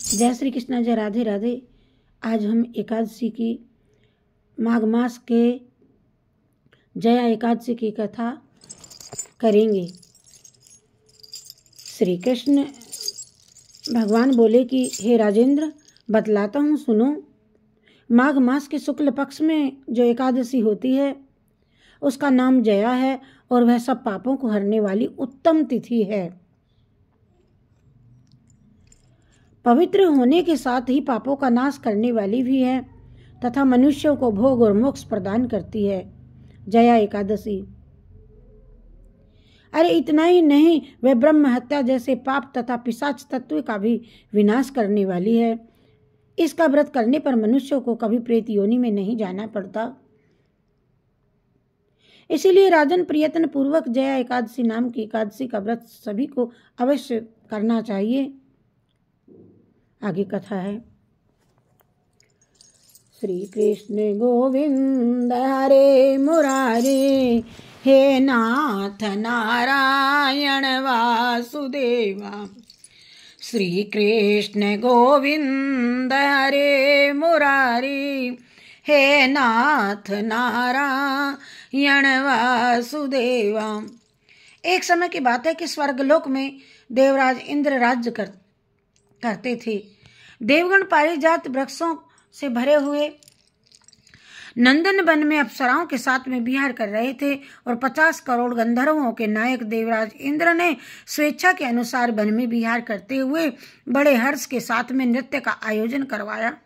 जय श्री कृष्ण, जय राधे राधे। आज हम एकादशी की माघ मास के जया एकादशी की कथा करेंगे। श्री कृष्ण भगवान बोले कि हे राजेंद्र, बतलाता हूँ सुनो। माघ मास के शुक्ल पक्ष में जो एकादशी होती है उसका नाम जया है और वह सब पापों को हरने वाली उत्तम तिथि है। पवित्र होने के साथ ही पापों का नाश करने वाली भी है तथा मनुष्यों को भोग और मोक्ष प्रदान करती है जया एकादशी। अरे इतना ही नहीं, वह ब्रह्म हत्या जैसे पाप तथा पिशाच तत्व का भी विनाश करने वाली है। इसका व्रत करने पर मनुष्यों को कभी प्रेत योनि में नहीं जाना पड़ता। इसीलिए राजन, प्रयत्न पूर्वक जया एकादशी नाम की एकादशी का व्रत सभी को अवश्य करना चाहिए। आगे कथा है। श्री कृष्ण गोविंद हरे मुरारे, हे नाथ नारायण वासुदेवा। श्री कृष्ण गोविंद हरे मुरारे, हे नाथ नारायण वासुदेवा। एक समय की बात है कि स्वर्गलोक में देवराज इंद्र राज्य करते थे। देवगण पारिजात वृक्षों से भरे हुए नंदन वन में अप्सराओं के साथ में विहार कर रहे थे और 50 करोड़ गंधर्वों के नायक देवराज इंद्र ने स्वेच्छा के अनुसार वन में विहार करते हुए बड़े हर्ष के साथ में नृत्य का आयोजन करवाया।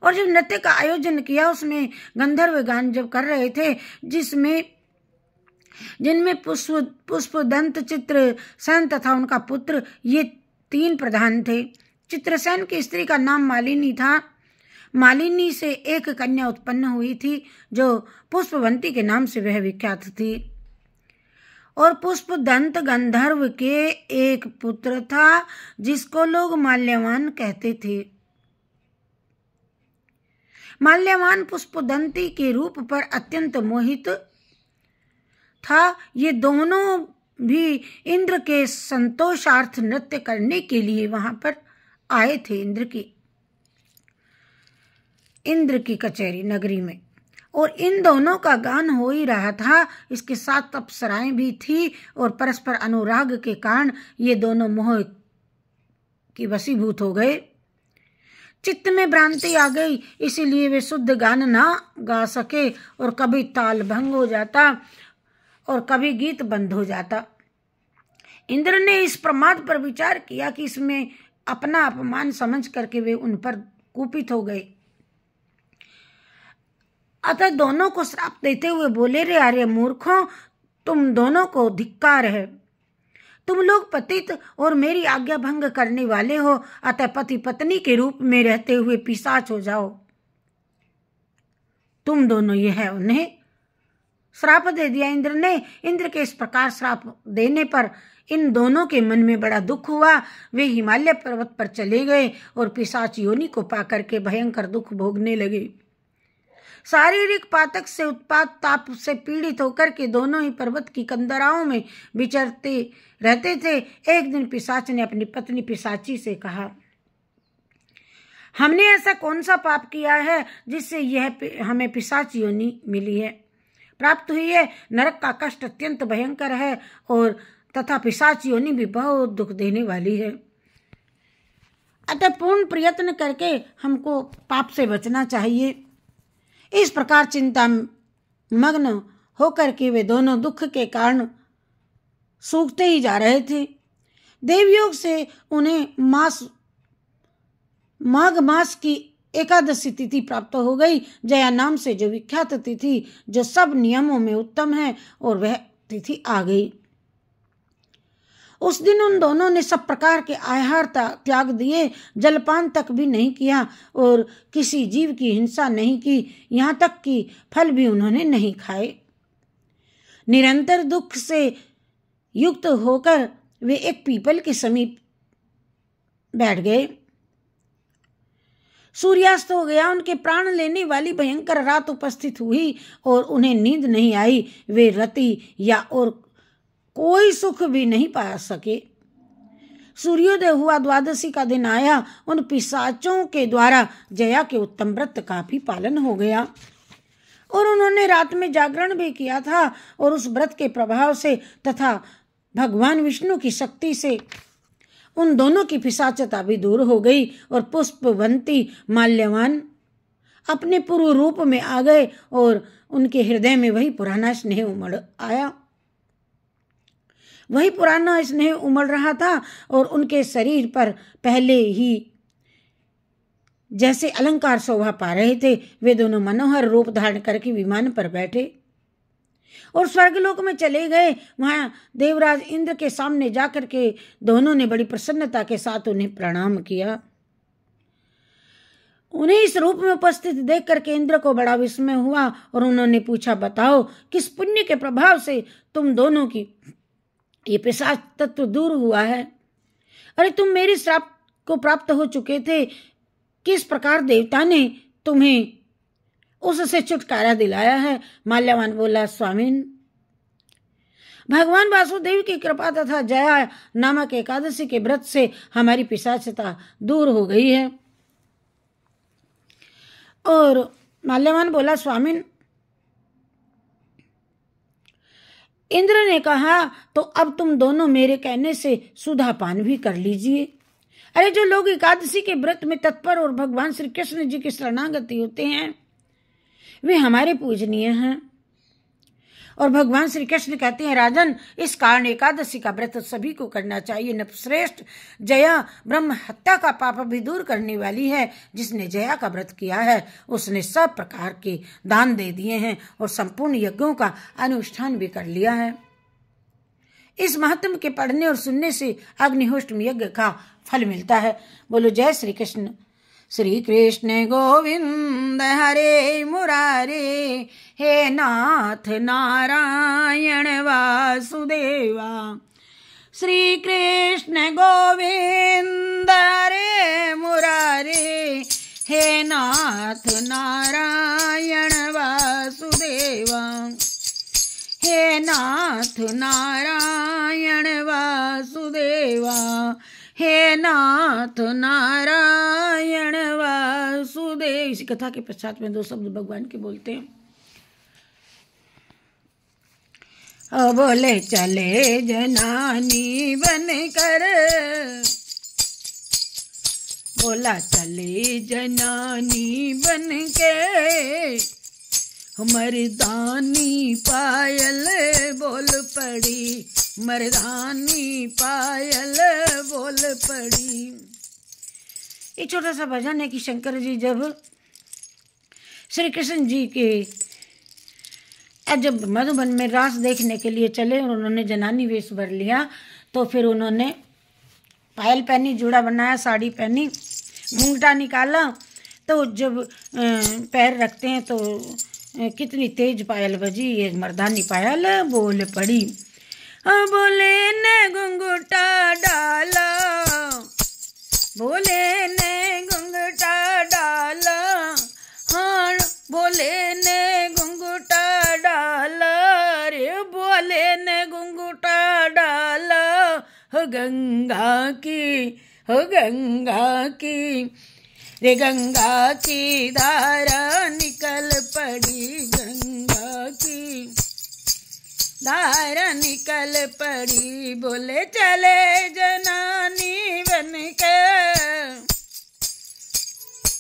और जब नृत्य का आयोजन किया उसमें गंधर्व गान जब कर रहे थे जिनमें पुष्पदंत, चित्रसेन तथा उनका पुत्र, ये 3 प्रधान थे। चित्रसेन की स्त्री का नाम मालिनी था। मालिनी से एक कन्या उत्पन्न हुई थी जो पुष्पवंती के नाम से वह विख्यात थी। और पुष्पदंत गंधर्व के एक पुत्र था जिसको लोग माल्यवान कहते थे। माल्यवान पुष्पदंती के रूप पर अत्यंत मोहित था। ये दोनों भी इंद्र के संतोषार्थ नृत्य करने के लिए वहां पर आए थे इंद्र की कचहरी नगरी में। और इन दोनों का गान हो ही रहा था। इसके साथ अप्सराएं भी थी और परस्पर अनुराग के कारण ये दोनों मोह की वशीभूत हो गए। चित्त में भ्रांति आ गई, इसीलिए वे शुद्ध गान ना गा सके और कभी ताल भंग हो जाता और कभी गीत बंद हो जाता। इंद्र ने इस प्रमाद पर विचार किया कि इसमें अपना अपमान समझ करके वे उन पर कुपित हो गए। अतः दोनों को श्राप देते हुए बोले, रे आर्य मूर्खों, तुम दोनों को धिक्कार है। तुम लोग पतित और मेरी आज्ञा भंग करने वाले हो, अतः पति पत्नी के रूप में रहते हुए पिशाच हो जाओ। तुम दोनों, ये है उन्हें श्राप दे दिया इंद्र ने। इंद्र के इस प्रकार श्राप देने पर इन दोनों के मन में बड़ा दुख हुआ। वे हिमालय पर्वत पर चले गए और पिशाच योनि को पाकर के भयंकर दुख भोगने लगे। शारीरिक पातक से उत्पात ताप से पीड़ित होकर के दोनों ही पर्वत की कंदराओं में विचरते रहते थे। एक दिन पिशाच ने अपनी पत्नी पिशाची से कहा, हमने ऐसा कौन सा पाप किया है जिससे यह हमें पिशाच योनि मिली है, प्राप्त हुई है। नरक का कष्ट अत्यंत भयंकर है और तथा पिशाच योनि भी बहुत दुख देने वाली है। अतः पूर्ण प्रयत्न करके हमको पाप से बचना चाहिए। इस प्रकार चिंता मग्न होकर के वे दोनों दुख के कारण सूखते ही जा रहे थे। देवयोग से उन्हें माघ मास की एकादशी तिथि प्राप्त हो गई, जया नाम से जो विख्यात तिथि जो सब नियमों में उत्तम है, और वह तिथि आ गई। उस दिन उन दोनों ने सब प्रकार के आहार त्याग दिए, जलपान तक भी नहीं किया और किसी जीव की हिंसा नहीं की, यहाँ तक कि फल भी उन्होंने नहीं खाए। निरंतर दुख से युक्त होकर वे एक पीपल के समीप बैठ गए। सूर्यास्त हो गया। उनके प्राण लेने वाली भयंकर रात उपस्थित हुई और उन्हें नींद नहीं आई। वे रति या और कोई सुख भी नहीं पा सके। सूर्योदय हुआ, द्वादशी का दिन आया। उन पिशाचों के द्वारा जया के उत्तम व्रत का भी पालन हो गया और उन्होंने रात में जागरण भी किया था और उस व्रत के प्रभाव से तथा भगवान विष्णु की शक्ति से उन दोनों की पिशाचता भी दूर हो गई और पुष्पवंती माल्यवान अपने पूर्व रूप में आ गए और उनके हृदय में वही पुराना स्नेह उमड़ आया। वही पुराना स्नेह उमड़ रहा था और उनके शरीर पर पहले ही जैसे अलंकार शोभा पा रहे थे। वे दोनों मनोहर रूप धारण करके विमान पर बैठे और स्वर्गलोक में चले गए। वहां देवराज इंद्र के सामने जाकर के दोनों ने बड़ी प्रसन्नता के साथ उन्हें प्रणाम किया। उन्हें इस रूप में उपस्थित देख करके इंद्र को बड़ा विस्मय हुआ और उन्होंने पूछा, बताओ किस पुण्य के प्रभाव से तुम दोनों की ये पिशाच तत्व दूर हुआ है? अरे तुम मेरे श्राप को प्राप्त हो चुके थे, किस प्रकार देवता ने तुम्हें उससे छुटकारा दिलाया है? माल्यवान बोला, स्वामिन, भगवान वासुदेव की कृपा तथा जया नामक एकादशी के व्रत से हमारी पिशाचता दूर हो गई है। और माल्यवान बोला, स्वामिन, इंद्र ने कहा तो अब तुम दोनों मेरे कहने से सुधा पान भी कर लीजिए। अरे जो लोग एकादशी के व्रत में तत्पर और भगवान श्री कृष्ण जी की शरणागति होते हैं वे हमारे पूजनीय हैं। और भगवान श्री कृष्ण कहते हैं, राजन, इस कारण एकादशी का व्रत सभी को करना चाहिए। नृपश्रेष्ठ जया ब्रह्म हत्या का पाप भी दूर करने वाली है। जिसने जया का व्रत किया है उसने सब प्रकार के दान दे दिए हैं और संपूर्ण यज्ञों का अनुष्ठान भी कर लिया है। इस महात्म के पढ़ने और सुनने से अग्निहोष्ट्र यज्ञ का फल मिलता है। बोलो जय श्री कृष्ण। श्री कृष्ण गोविंद हरे मुरारे, हे नाथ नारायण वासुदेवा। श्री कृष्ण गोविंद हरे मुरारे, हे नाथ नारायण वासुदेवा। हे नाथ नारायण वासुदेवा, हे नाथ नारायण वासुदेव। इसी कथा के पश्चात में 2 शब्द भगवान के बोलते हैं। बोले चले जनानी बनकर, बोला चले जनानी बनके, मर्दानी पायल बोल पड़ी, मर्दानी पायल बोल पड़ी। ये छोटा सा भजन है कि शंकर जी जब श्री कृष्ण जी के जब मधुबन में रास देखने के लिए चले और उन्होंने जनानी वेश भर लिया तो फिर उन्होंने पायल पहनी, जूड़ा बनाया, साड़ी पहनी, घूंघटा निकाला तो जब पैर रखते हैं तो कितनी तेज पायल बजी। ये मर्दानी पायल बोल पड़ी। बोले ने घुंघटा डाला, बोले ने घुंघटा डाला, हाँ बोले ने घुंघटा डाला, रे बोले ने घुंघटा डाला। हो गंगा की, हो गंगा की, रे गंगा की धारा निकल पड़ी, गंगा की धारा निकल पड़ी। बोले चले जनानी बनके,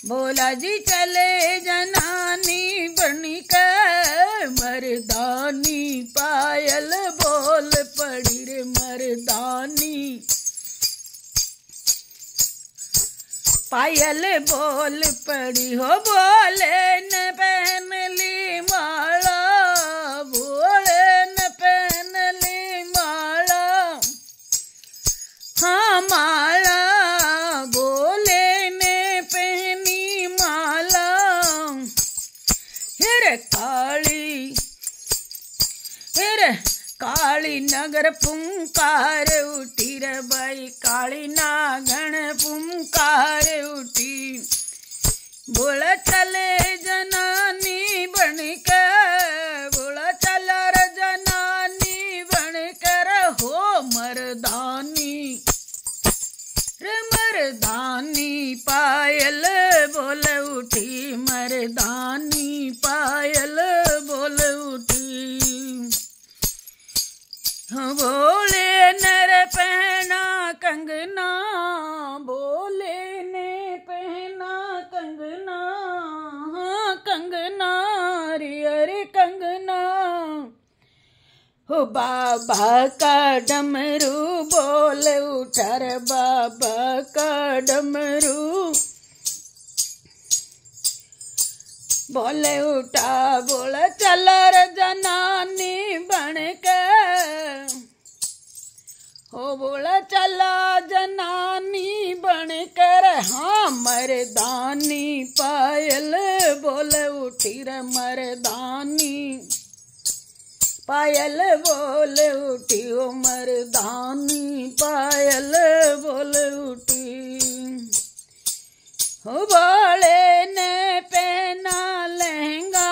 बोला जी चले जनानी बनके, मर्दानी पायल बोल पड़ी रे, मर्दानी पायल बोल पड़ी। हो बोले न पहन ली माला, बोले न पहन ली माला, हाँ माला, बोले ने पहनी माला। हिर काली, हिर काली नगर पुंकार उठी रे भाई, काली नागण पुंकार उठी। बोला चले जनानी बनके, बोला चल रे जनानी बनकर, हो मर्दानी मर्दानी पायल बोल उठी, मर्दानी पायल बोल उठी। बोले नर पहना कंगना, बोले ने पहना कंगना, कंगना रे अरे कंगना। हो बाबा का डमरू बोल उठा रे बाबा का डमरू बोले उठा, बोला चल रे जनानी बन के, हो बोला चला जनानी बन कर। हाँ मर्दानी पायल बोल उठी रे, मर्दानी पायल बोल उठी, ओ मर्दानी पायल बोल उठी। हो बोले ने पहना लहंगा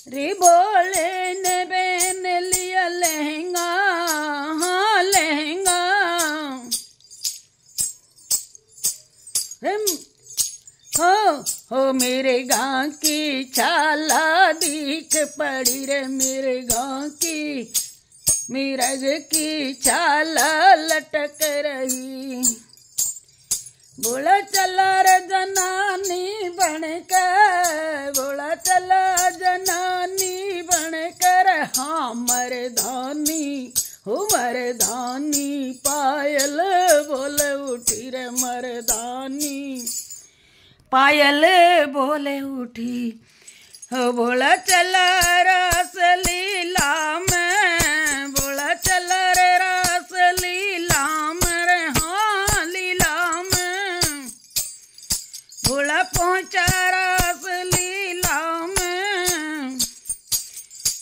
रे, बोले ने पहन लिया लहंगा, हाँ लहंगा। हो मेरे गाँव की चाला दिख पड़ी रे, मेरे गाँव की मिरग की चाला लटक रही। बोला चला रे जनानी बन कर, बोला चला जनानी बन कर। हाँ मर्दानी हो मर्दानी पायल बोल उठी रे, मर्दानी पायल बोले उठी। हो बोला चला रास लीला में, बोला चला रे रास लीला में रे, हाँ लीला में। बोला पहुंचा रास लीला में,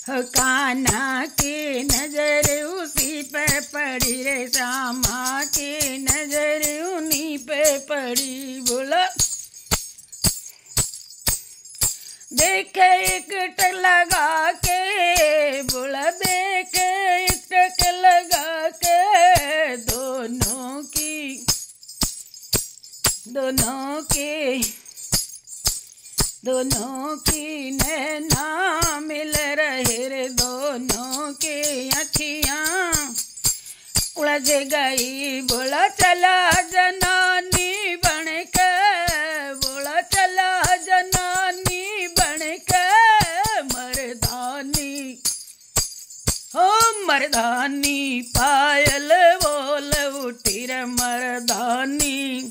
कान्हा की नजर उसी पे पड़ी रे, श्यामा की नजर उन्हीं पे पड़ी। बोला देखे एक टक लगा के, बोला देखे एक टक लगा के, दोनों की नैना मिल रहे रे, दोनों की अखियां उलझ गई। बोला चला जनानी बन के, बोला चला जनानी बन के, मर्दानी हो मर्दानी पायल बोल उठी रे, मर्दानी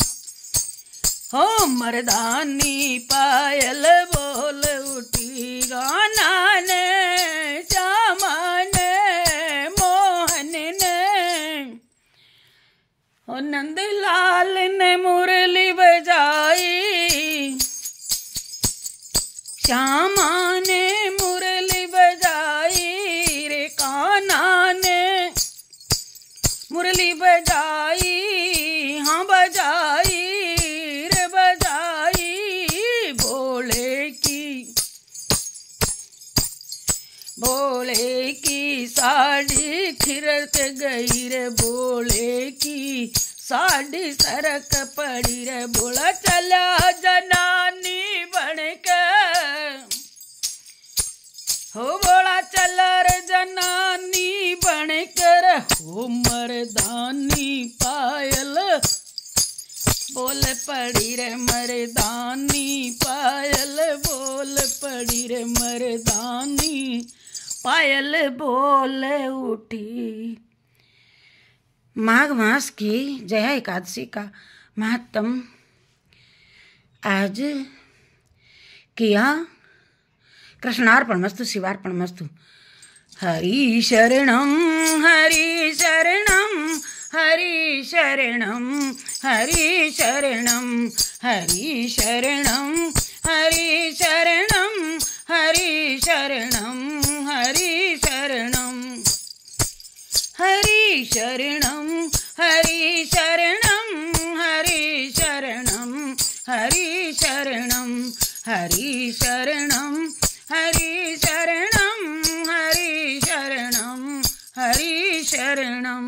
हो मर्दानी पायल बोल उठी। गाना ने श्यामा ने मोहन ने, ओ नंदलाल ने मुरली बजाई, श्यामा ने मुरली बजाई रे, कान्हा ने मुरली बजाई, हाँ बजाई रे बजाई। भोले की साड़ी खिरक गई रे, भोले की साड़ी सरक पड़ी रे। बोला चला जनानी बन के, हो बोला चला रे जनानी बन कर। हो मर्दानी पायल बोल पड़ी रे, मर्दानी पायल बोल पड़ी रे, मर्दानी पायल बोल उठी। माघ मास की जया एकादशी का महात्म आज किया। कृष्णार्पणमस्तु, शिवार्पणमस्तु। हरि शरणं हरि शरणं हरि शरणं हरि शरणं हरि शरणं हरि शरणं हरि शरणं हरि शरणं हरि शरणं हरि शरणं हरि शरणं हरि शरणं हरि शरणं हरि शरणं हरि शरणं हरि शरणं।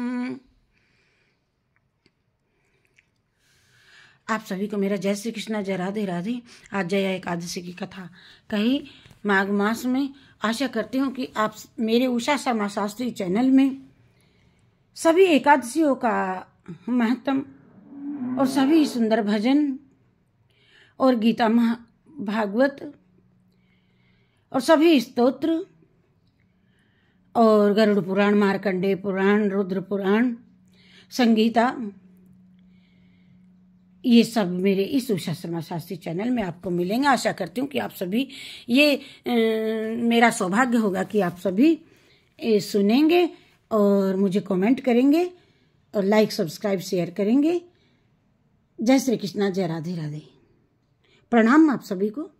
आप सभी को मेरा जय श्री कृष्णा, जय राधे राधे। आज जया एकादशी की कथा कही माघ मास में। आशा करती हूँ कि आप मेरे उषा शर्मा शास्त्री चैनल में सभी एकादशियों का महत्व और सभी सुंदर भजन और गीता भागवत और सभी स्तोत्र और गरुड़ पुराण, मार्कंडेय पुराण, रुद्र पुराण, संगीता, ये सब मेरे इस उषा शर्मा शास्त्री चैनल में आपको मिलेंगे। आशा करती हूँ कि आप सभी मेरा सौभाग्य होगा कि आप सभी सुनेंगे और मुझे कमेंट करेंगे और लाइक, सब्सक्राइब, शेयर करेंगे। जय श्री कृष्णा, जय राधे राधे। प्रणाम आप सभी को।